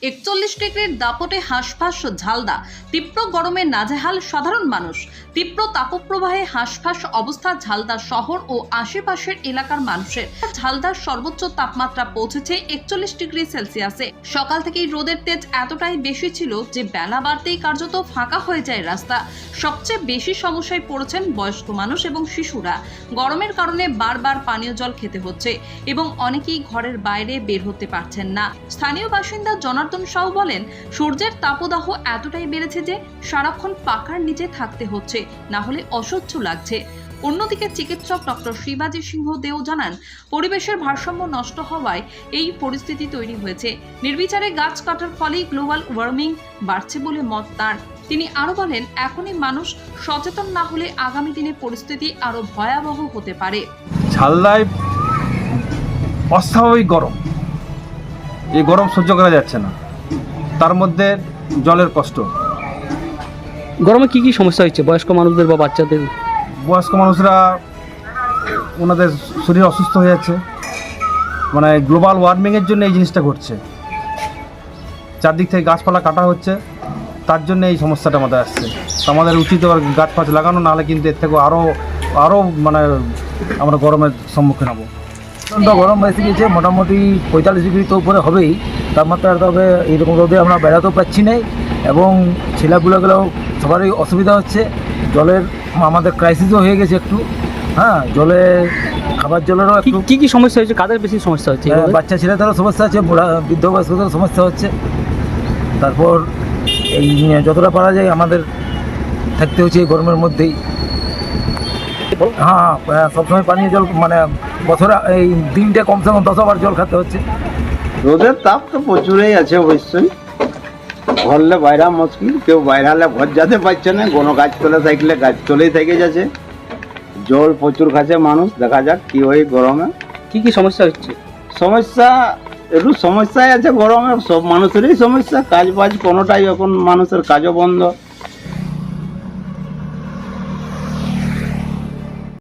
41 ডিগ্রির দাপটে হাঁসফাঁস ঝালদা, তীব্র গরমে নাজেহাল সাধারণ মানুষ। তীব্র তাপপ্রবাহে হাঁসফাঁস অবস্থা ঝালদা শহর ও আশেপাশের এলাকার মানুষের। ঝালদার সর্বোচ্চ তাপমাত্রা পৌঁছেছে 41 ডিগ্রি সেলসিয়াসে। সকাল থেকেই রোদের তেজ এতটাই বেশি ছিল যে বেলা বাড়তেই কার্যত ফাঁকা হয়ে যায় রাস্তা। সবচেয়ে বেশি সমস্যায় পড়েছেন বয়স্ক মানুষ এবং শিশুরা। গরমের কারণে বারবার পানীয় জল খেতে হচ্ছে এবং অনেকেই ঘরের বাইরে বের হতে পারছেন না। স্থানীয় বাসিন্দা জনার্দন সাউ বলেন, সূর্যের তাপদাহ এতটাই বেড়েছে যে সারাক্ষণ পাখার নিচে থাকতে হচ্ছে, না হলে অসহ্য লাগছে। অন্যদিকে চিকিৎসক ডক্টর শিবাজি সিংহ দেও জানান, পরিবেশের ভারসাম্য নষ্ট হওয়ায় এই পরিস্থিতি তৈরি হয়েছে। নির্বিচারে গাছ কাটার ফলেই গ্লোবাল ওয়ার্মিং বাড়ছে বলে মত তার। তিনি আরো বলেন, এখনই মানুষ সচেতন না হলে আগামী দিনে পরিস্থিতি আরো ভয়াবহ হতে পারে। ঝালদায় অস্বাভাবিক গরম, এই গরম সহ্য করা যাচ্ছে না, তার মধ্যে জলের কষ্ট। গরমে কি কি সমস্যা হচ্ছে বয়স্ক মানুষদের বা বাচ্চাদের? বয়স্ক মানুষরা ওনাদের শরীর অসুস্থ হয়ে যাচ্ছে, মানে গ্লোবাল ওয়ার্মিংয়ের জন্য এই জিনিসটা ঘটছে। চারদিক থেকে গাছপালা কাটা হচ্ছে, তার জন্য এই সমস্যাটা আমাদের আসছে। তো আমাদের উচিত গাছ ফাছ লাগানো, নাহলে কিন্তু এর থেকে আরও মানে আমরা গরমের সম্মুখীন হব। প্রচণ্ড গরম বেশি গেছে, মোটামুটি 45 ডিগ্রি তো উপরে হবেই তাপমাত্রা। তবে এইরকম রোদে আমরা বেড়াতেও পাচ্ছি না এবং ছেলেপুলেগুলোও সবারই অসুবিধা হচ্ছে। জলের আমাদের ক্রাইসিসও হয়ে গেছে একটু। হ্যাঁ, জলে খাবার জলেরও একটু কি কি সমস্যা হচ্ছে? কাদের বেশি সমস্যা হচ্ছে? বাচ্চা ছেলেদেরও সমস্যা হচ্ছে, বুড়া বৃদ্ধ বয়স্কদেরও সমস্যা হচ্ছে। তারপর এই যতটা পারা যায় আমাদের থাকতে হচ্ছে এই গরমের মধ্যেই। হ্যাঁ, সবসময় পানীয় জল, মানে বছরে এই দিনটা কমসে কম 10 বার জল খেতে হচ্ছে। রোদের তাপ তো প্রচুরই আছে অবশ্যই। ঘরলে বাইরা মুশকিল, কেউ বাইরালে ঘর যেতে পারছে না। কোনো গাছ তলে থাকলে গাছ তলেই থেকে যাচ্ছে। জল প্রচুর খাচ্ছে মানুষ, দেখা যাক কি হয় গরমে। কি কি সমস্যা হচ্ছে? সমস্যা একটু সমস্যাই আছে গরমে, সব মানুষেরই সমস্যা। কাজ বাজ কোনোটাই, এখন মানুষের কাজও বন্ধ।